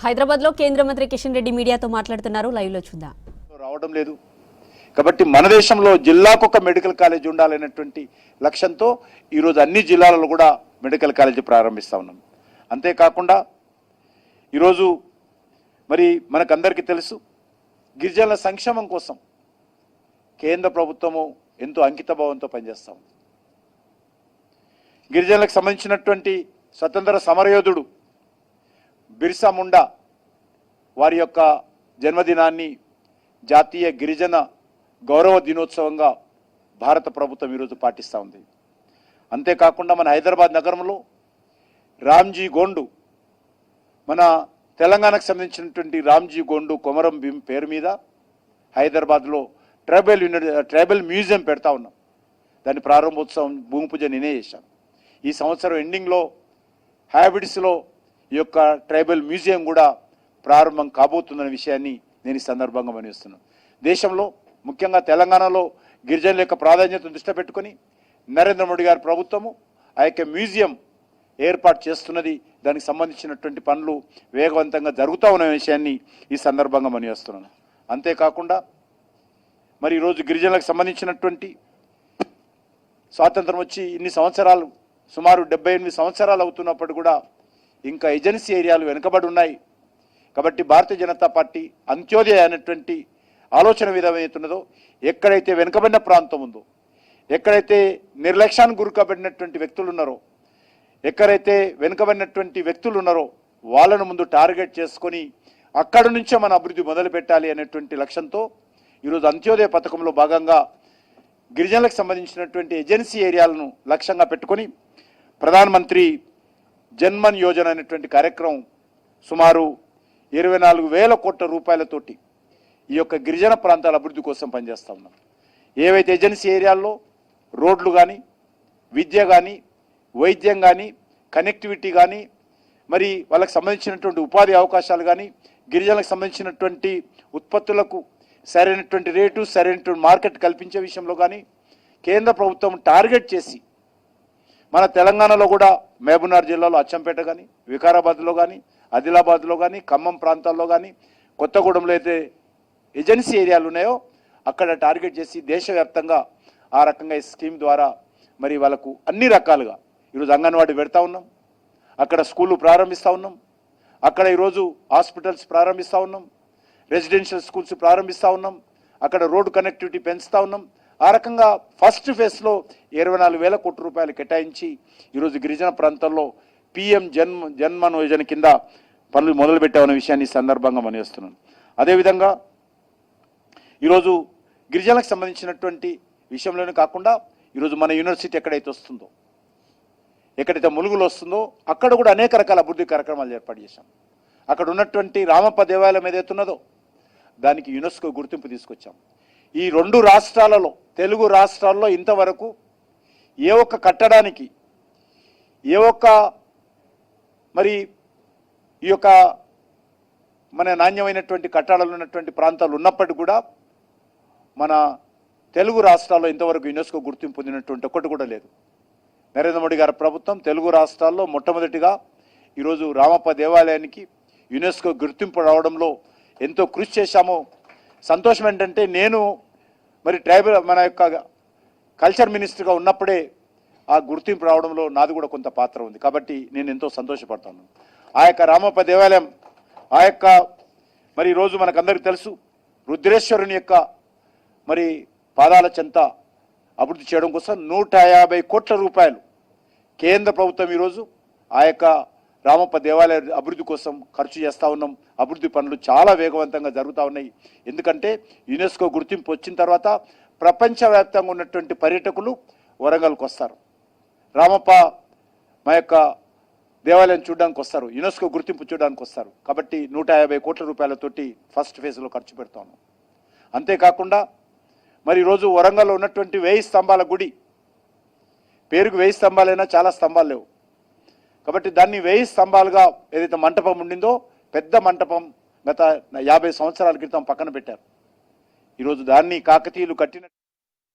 హైదరాబాద్ లో కేంద్ర మంత్రి కిషన్ రెడ్డి మీడియాతో మాట్లాడుతున్నారు. లైవ్ లో చూద్దాం. రావడం లేదు కాబట్టి మన దేశంలో జిల్లాకు ఒక మెడికల్ కాలేజ్ ఉండాలనేటువంటి లక్ష్యంతో ఈరోజు అన్ని జిల్లాలలో కూడా మెడికల్ కాలేజీ ప్రారంభిస్తూ ఉన్నాం. అంతేకాకుండా ఈరోజు మరి మనకందరికీ తెలుసు గిరిజనుల సంక్షేమం కోసం కేంద్ర ప్రభుత్వము ఎంతో అంకితభావంతో పనిచేస్తూ ఉంది. గిరిజనులకు సంబంధించినటువంటి స్వతంత్ర సమరయోధుడు బిర్సా ముండా వారి యొక్క జన్మదినాన్ని జాతీయ గిరిజన గౌరవ దినోత్సవంగా భారత ప్రభుత్వం ఈరోజు పాటిస్తూ ఉంది. అంతేకాకుండా మన హైదరాబాద్ నగరంలో రామ్జీ గోండు మన తెలంగాణకు సంబంధించినటువంటి రామ్జీ గోండు కొమరం భీం పేరు మీద హైదరాబాద్లో ట్రైబల్ మ్యూజియం పెడతా ఉన్నాం. దాని ప్రారంభోత్సవం భూమి పూజ నేనే చేశాను. ఈ సంవత్సరం ఎండింగ్లో హ్యాబిట్స్లో ఈ యొక్క ట్రైబల్ మ్యూజియం కూడా ప్రారంభం కాబోతుందనే విషయాన్ని నేను ఈ సందర్భంగా మనవిస్తున్నాను. దేశంలో ముఖ్యంగా తెలంగాణలో గిరిజనుల యొక్క ప్రాధాన్యతను దృష్టిలో పెట్టుకొని నరేంద్ర మోడీ గారి ప్రభుత్వము ఆ యొక్క మ్యూజియం ఏర్పాటు చేస్తున్నది. దానికి సంబంధించినటువంటి పనులు వేగవంతంగా జరుగుతూ ఉన్న విషయాన్ని ఈ సందర్భంగా మనవిస్తున్నాను. అంతేకాకుండా మరి ఈరోజు గిరిజనులకు సంబంధించినటువంటి స్వాతంత్రం వచ్చి ఇన్ని సంవత్సరాలు సుమారు 78 సంవత్సరాలు అవుతున్నప్పుడు కూడా ఇంకా ఏజెన్సీ ఏరియాలు వెనుకబడి ఉన్నాయి. కాబట్టి భారతీయ జనతా పార్టీ అంత్యోదయ అనేటువంటి ఆలోచన విధమవుతున్నదో ఎక్కడైతే వెనుకబడిన ప్రాంతం ఉందో, ఎక్కడైతే నిర్లక్ష్యానికి గురికబడినటువంటి వ్యక్తులు ఉన్నారో, ఎక్కడైతే వెనుకబడినటువంటి వ్యక్తులు ఉన్నారో వాళ్ళను ముందు టార్గెట్ చేసుకొని అక్కడి నుంచే మన అభివృద్ధి మొదలు పెట్టాలి అనేటువంటి లక్ష్యంతో ఈరోజు అంత్యోదయ పథకంలో భాగంగా గిరిజనులకు సంబంధించినటువంటి ఏజెన్సీ ఏరియాలను లక్ష్యంగా పెట్టుకొని ప్రధానమంత్రి జన్మన్ యోజన అనేటువంటి కార్యక్రమం సుమారు 24,000 కోట్ల రూపాయలతోటి ఈ యొక్క గిరిజన ప్రాంతాల అభివృద్ధి కోసం పనిచేస్తూ ఉన్నాం. ఏవైతే ఏజెన్సీ ఏరియాల్లో రోడ్లు కానీ, విద్య కానీ, వైద్యం కానీ, కనెక్టివిటీ కానీ, మరి వాళ్ళకి సంబంధించినటువంటి ఉపాధి అవకాశాలు కానీ, గిరిజనులకు సంబంధించినటువంటి ఉత్పత్తులకు సరైనటువంటి రేటు, సరైనటువంటి మార్కెట్ కల్పించే విషయంలో కానీ కేంద్ర ప్రభుత్వం టార్గెట్ చేసి మన తెలంగాణలో కూడా మహబూబ్నగర్ జిల్లాలో అచ్చంపేట కానీ, వికారాబాద్లో కానీ, ఆదిలాబాద్లో కానీ, ఖమ్మం ప్రాంతాల్లో కానీ, కొత్తగూడెంలో అయితే ఏజెన్సీ ఏరియాలు ఉన్నాయో అక్కడ టార్గెట్ చేసి దేశవ్యాప్తంగా ఆ రకంగా ఈ స్కీమ్ ద్వారా మరి వాళ్ళకు అన్ని రకాలుగా ఈరోజు అంగన్వాడీ పెడతా ఉన్నాం, అక్కడ స్కూళ్ళు ప్రారంభిస్తూ ఉన్నాం, అక్కడ ఈరోజు హాస్పిటల్స్ ప్రారంభిస్తూ ఉన్నాం, రెసిడెన్షియల్ స్కూల్స్ ప్రారంభిస్తూ ఉన్నాం, అక్కడ రోడ్డు కనెక్టివిటీ పెంచుతూ ఉన్నాం. ఆ రకంగా ఫస్ట్ ఫేజ్లో 24,000 కోట్ల రూపాయలు కేటాయించి ఈరోజు గిరిజన ప్రాంతాల్లో పిఎం జన్మన్ యోజన కింద పనులు మొదలుపెట్టామనే విషయాన్ని ఈ సందర్భంగా మనవేస్తున్నాను. అదేవిధంగా ఈరోజు గిరిజనులకు సంబంధించినటువంటి విషయంలోనే కాకుండా ఈరోజు మన యూనివర్సిటీ ఎక్కడైతే వస్తుందో, ఎక్కడైతే ములుగులు వస్తుందో అక్కడ కూడా అనేక రకాల అభివృద్ధి కార్యక్రమాలు ఏర్పాటు చేశాం. అక్కడ ఉన్నటువంటి రామప్ప దేవాలయం ఏదైతున్నదో దానికి యునెస్కో గుర్తింపు తీసుకొచ్చాం. ఈ 2 రాష్ట్రాలలో, తెలుగు రాష్ట్రాల్లో ఇంతవరకు ఏ ఒక్క కట్టడానికి, ఏ ఒక్క మరి ఈ యొక్క మన నాణ్యమైనటువంటి కట్టడాలు ఉన్నటువంటి ప్రాంతాలు ఉన్నప్పటికీ కూడా మన తెలుగు రాష్ట్రాల్లో ఇంతవరకు యునెస్కో గుర్తింపు పొందినటువంటి ఒక్కటి కూడా లేదు. నరేంద్ర మోడీ గారి ప్రభుత్వం తెలుగు రాష్ట్రాల్లో మొట్టమొదటిగా ఈరోజు రామప్ప దేవాలయానికి యునెస్కో గుర్తింపు రావడంలో ఎంతో కృషి చేశామో. సంతోషం ఏంటంటే నేను మరి మన యొక్క కల్చర్ మినిస్టర్గా ఉన్నప్పుడే ఆ గుర్తింపు రావడంలో నాది కూడా కొంత పాత్ర ఉంది. కాబట్టి నేను ఎంతో సంతోషపడతాను. ఆ యొక్క రామప్ప దేవాలయం ఆ యొక్క మరి ఈరోజు మనకందరికీ తెలుసు రుద్రేశ్వరుని యొక్క మరి పాదాల చెంత అభివృద్ధి చేయడం కోసం 150 కోట్ల రూపాయలు కేంద్ర ప్రభుత్వం ఈరోజు ఆ యొక్క రామప్ప దేవాలయ అభివృద్ధి కోసం ఖర్చు చేస్తూ ఉన్నాం. అభివృద్ధి పనులు చాలా వేగవంతంగా జరుగుతూ ఉన్నాయి. ఎందుకంటే యునెస్కో గుర్తింపు వచ్చిన తర్వాత ప్రపంచవ్యాప్తంగా ఉన్నటువంటి పర్యాటకులు వరంగల్కి వస్తారు, రామప్ప మా యొక్క దేవాలయం చూడడానికి వస్తారు, యునెస్కో గుర్తింపు చూడడానికి వస్తారు. కాబట్టి 150 కోట్ల రూపాయలతోటి ఫస్ట్ ఫేజ్లో ఖర్చు పెడతా ఉన్నాం. అంతేకాకుండా మరి ఈరోజు వరంగల్లో ఉన్నటువంటి 1000 స్తంభాల గుడి, పేరుకు 1000 స్తంభాలైనా చాలా స్తంభాలు లేవు. కాబట్టి దాన్ని 1000 స్తంభాలుగా ఏదైతే మంటపం ఉండిందో పెద్ద మంటపం గత 50 సంవత్సరాల క్రితం పక్కన పెట్టారు. ఈరోజు దాన్ని కాకతీయులు కట్టిన